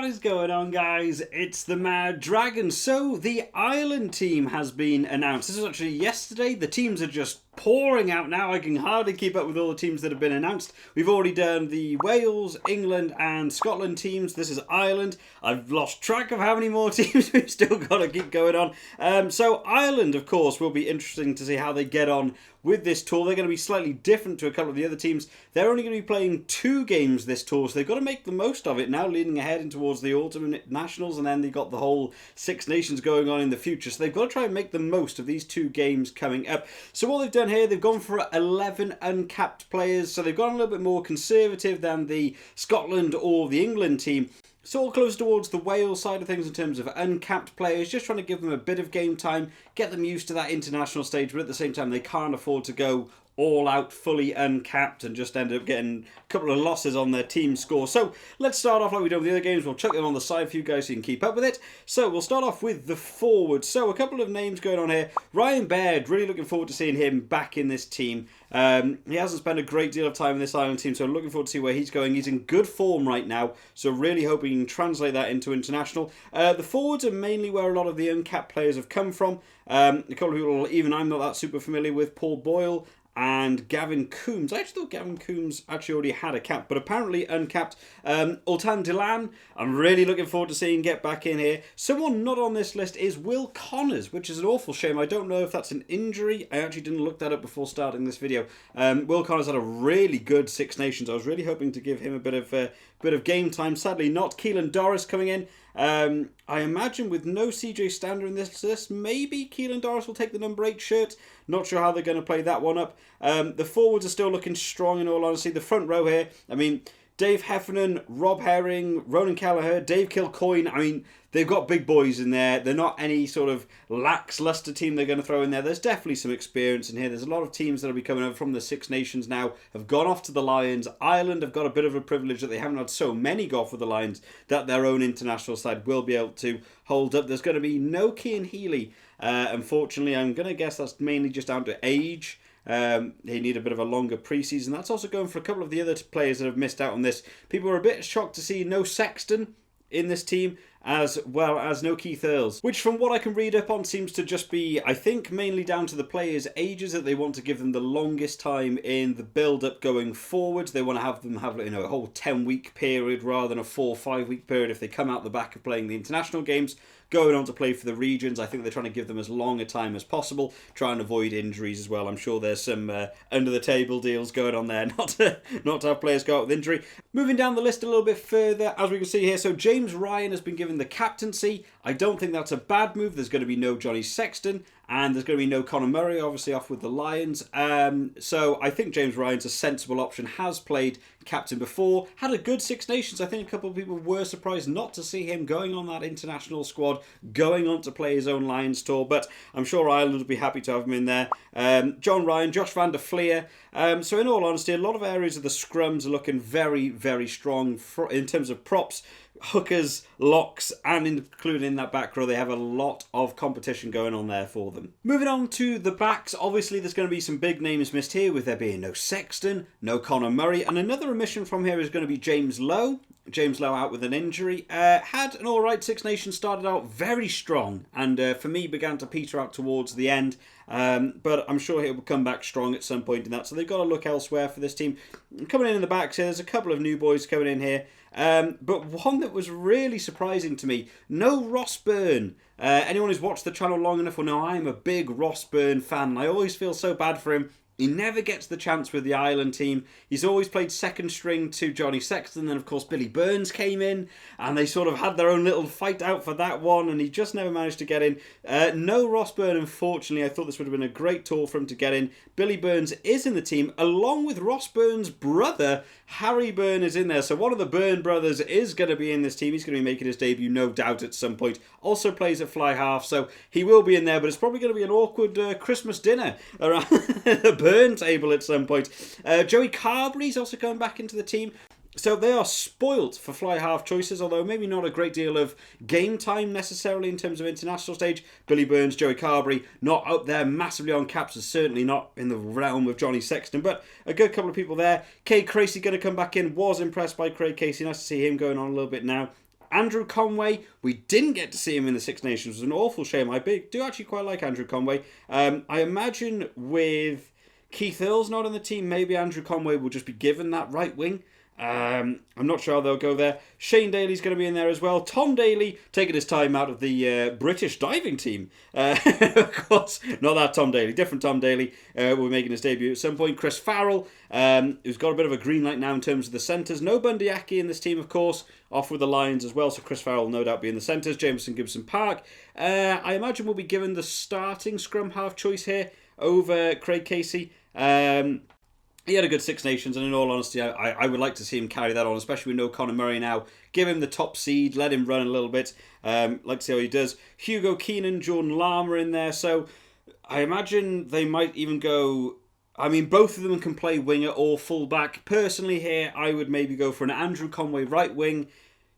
What is going on, guys? It's the Mad Dragon. So, the Ireland team has been announced. This was actually yesterday. The teams are just pouring out now. I can hardly keep up with all the teams that have been announced. We've already done the Wales, England and Scotland teams. This is Ireland. I've lost track of how many more teams we've still got to keep going on. So Ireland, of course, will be interesting to see how they get on with this tour. They're going to be slightly different to a couple of the other teams. They're only going to be playing 2 games this tour, so they've got to make the most of it now, leading ahead in towards the autumn nationals, and then they've got the whole Six Nations going on in the future. So they've got to try and make the most of these 2 games coming up. So what they've done here, they've gone for 11 uncapped players, so they've gone a little bit more conservative than the Scotland or the England team. It's all close towards the Wales side of things in terms of uncapped players, just trying to give them a bit of game time, get them used to that international stage, but at the same time they can't afford to go all out, fully uncapped, and just end up getting a couple of losses on their team score. So let's start off like we do with the other games. We'll chuck them on the side for you guys so you can keep up with it. So we'll start off with the forwards. So a couple of names going on here. Ryan Baird, really looking forward to seeing him back in this team. He hasn't spent a great deal of time in this Ireland team, so I'm looking forward to see where he's going. He's in good form right now, so really hoping he can translate that into international. The forwards are mainly where a lot of the uncapped players have come from. A couple of people, even I'm not that super familiar with, Paul Boyle and Gavin Coombs. I actually thought Gavin Coombs actually already had a cap, but apparently uncapped. Ultan Dilan, I'm really looking forward to seeing get back in here. Someone not on this list is Will Connors, which is an awful shame. I don't know if that's an injury. I actually didn't look that up before starting this video. Will Connors had a really good Six Nations. I was really hoping to give him a bit of game time. Sadly not. Keelan Doris coming in. I imagine with no CJ Stander in this list, maybe Keelan Doris will take the number 8 shirt. Not sure how they're going to play that one up. The forwards are still looking strong in all honesty. The front row here, I mean, Dave Heffernan, Rob Herring, Ronan Kelleher, Dave Kilcoyne. I mean, they've got big boys in there. They're not any sort of lackluster team they're going to throw in there. There's definitely some experience in here. There's a lot of teams that will be coming over from the Six Nations now, have gone off to the Lions. Ireland have got a bit of a privilege that they haven't had so many go off with the Lions that their own international side will be able to hold up. There's going to be no Cian Healy. Unfortunately, I'm going to guess that's mainly just down to age. They need a bit of a longer pre-season. That's also going for a couple of the other players that have missed out on this. People were a bit shocked to see no Sexton in this team, as well as no Keith Earls, which from what I can read up on seems to just be, I think, mainly down to the players' ages, that they want to give them the longest time in the build-up going forwards. They want to have them have, a whole 10-week period rather than a 4 or 5 week period if they come out the back of playing the international games, going on to play for the regions. I think they're trying to give them as long a time as possible, try and avoid injuries as well. I'm sure there's some under-the-table deals going on there, not to have players go out with injury. Moving down the list a little bit further, as we can see here, so James Ryan has been given the captaincy. I don't think that's a bad move. There's going to be no Johnny Sexton, and there's going to be no Conor Murray, obviously off with the Lions. So I think James Ryan's a sensible option, has played captain before, had a good Six Nations. I think a couple of people were surprised not to see him going on that international squad, going on to play his own Lions tour, but I'm sure Ireland would be happy to have him in there. John Ryan, Josh van der Fleer. So in all honesty, a lot of areas of the scrums are looking very, very strong in terms of props, hookers, locks, and including in that back row, they have a lot of competition going on there for them. Moving on to the backs, obviously there's going to be some big names missed here, with there being no Sexton, no Conor Murray, and another omission from here is going to be James Lowe. James Lowe out with an injury. Had an alright Six Nations, started out very strong, and for me began to peter out towards the end. But I'm sure he'll come back strong at some point in that, so they've got to look elsewhere for this team. Coming in the backs here, there's a couple of new boys coming in here. But one that was really surprising to me, no Ross Byrne. Anyone who's watched the channel long enough will know I'm a big Ross Byrne fan, and I always feel so bad for him. He never gets the chance with the Ireland team. He's always played second string to Johnny Sexton. Then, of course, Billy Burns came in, and they sort of had their own little fight out for that one, and he just never managed to get in. No Ross Byrne, unfortunately. I thought this would have been a great tour for him to get in. Billy Burns is in the team, along with Ross Byrne's brother, Harry Byrne, is in there. So one of the Byrne brothers is going to be in this team. He's going to be making his debut, no doubt, at some point. Also plays at fly half, so he will be in there, but it's probably going to be an awkward Christmas dinner around the Byrne table at some point. Joey Carberry's also coming back into the team. So they are spoilt for fly half choices, although maybe not a great deal of game time necessarily in terms of international stage. Billy Burns, Joey Carberry, not out there massively on caps, is certainly not in the realm of Johnny Sexton, but a good couple of people there. Craig Casey going to come back in, was impressed by Craig Casey, nice to see him going on a little bit now. Andrew Conway, we didn't get to see him in the Six Nations. It was an awful shame. I do actually quite like Andrew Conway. I imagine with Keith Earls not in the team, maybe Andrew Conway will just be given that right wing. I'm not sure how they'll go there. Shane Daly's going to be in there as well. Tom Daly taking his time out of the British diving team. Of course, not that Tom Daly. Different Tom Daly will be making his debut at some point. Chris Farrell, who's got a bit of a green light now in terms of the centres. No Bundyaki in this team, of course. Off with the Lions as well, so Chris Farrell will no doubt be in the centres. Jameson Gibson Park. I imagine we'll be given the starting scrum half choice here over Craig Casey. He had a good Six Nations, and in all honesty, I would like to see him carry that on, especially with no Conor Murray now. Give him the top seed, let him run a little bit. Like to see how he does. Hugo Keenan, Jordan Lama in there, so I imagine they might even go... I mean, both of them can play winger or fullback. Personally here, I would maybe go for an Andrew Conway right wing,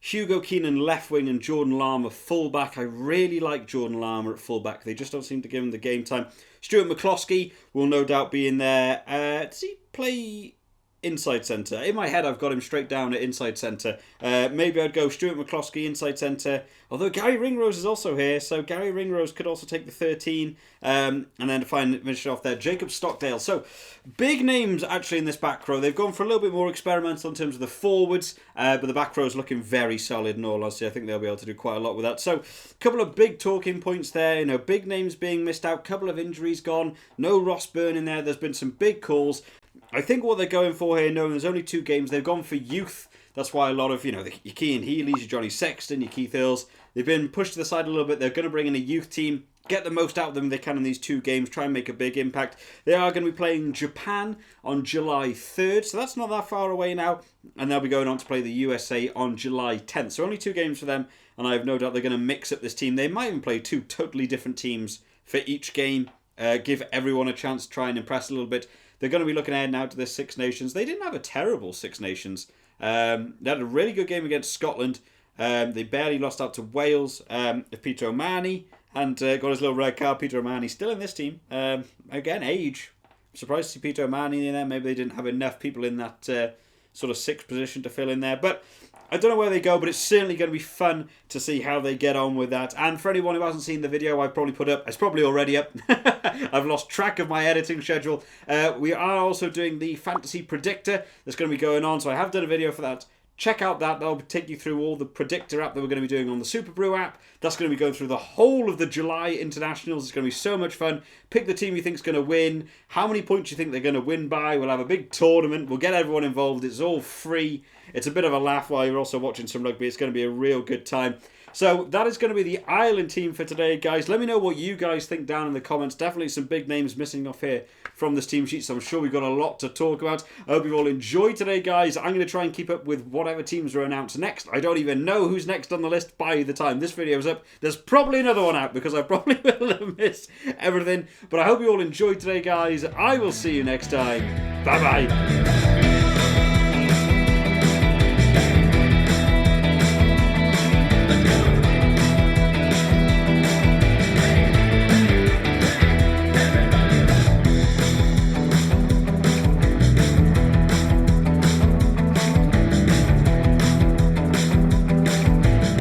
Hugo Keenan left wing, and Jordan Lama fullback. I really like Jordan Lama at fullback. They just don't seem to give him the game time. Stuart McCloskey will no doubt be in there. Does he play inside centre? In my head, I've got him straight down at inside centre. Maybe I'd go Stuart McCloskey inside centre. Although Gary Ringrose is also here, so Gary Ringrose could also take the 13. And then to finish off there, Jacob Stockdale. So big names actually in this back row. They've gone for a little bit more experimental in terms of the forwards, but the back row is looking very solid in all honesty. I think they'll be able to do quite a lot with that. So a couple of big talking points there. You know, big names being missed out, couple of injuries gone, no Ross Byrne in there. There's been some big calls. I think what they're going for here, knowing there's only 2 games, they've gone for youth. That's why a lot of, your Cian Healy's, your Johnny Sexton, your Keith Earls, they've been pushed to the side a little bit. They're going to bring in a youth team, get the most out of them they can in these 2 games, try and make a big impact. They are going to be playing Japan on July 3rd, so that's not that far away now. And they'll be going on to play the USA on July 10th. So only 2 games for them, and I have no doubt they're going to mix up this team. They might even play 2 totally different teams for each game, give everyone a chance to try and impress a little bit. They're going to be looking ahead now to the Six Nations. They didn't have a terrible Six Nations. They had a really good game against Scotland. They barely lost out to Wales. Peter O'Mahony and got his little red card. Peter O'Mahony still in this team. Again, age. I'm surprised to see Peter O'Mahony in there. Maybe they didn't have enough people in that sort of 6th position to fill in there. But I don't know where they go, but it's certainly going to be fun to see how they get on with that. And for anyone who hasn't seen the video I've probably put up, it's probably already up. I've lost track of my editing schedule. We are also doing the Fantasy Predictor that's going to be going on, so I have done a video for that. Check out that. That'll take you through all the Predictor app that we're going to be doing on the Super Brew app. That's going to be going through the whole of the July internationals. It's going to be so much fun. Pick the team you think is going to win. How many points you think they're going to win by. We'll have a big tournament. We'll get everyone involved. It's all free. It's a bit of a laugh while you're also watching some rugby. It's going to be a real good time. So that is going to be the Ireland team for today, guys. Let me know what you guys think down in the comments. Definitely some big names missing off here from this team sheet, so I'm sure we've got a lot to talk about. I hope you all enjoyed today, guys. I'm going to try and keep up with whatever teams are announced next. I don't even know who's next on the list by the time this video is up. There's probably another one out because I probably will have missed everything. But I hope you all enjoyed today, guys. I will see you next time. Bye-bye.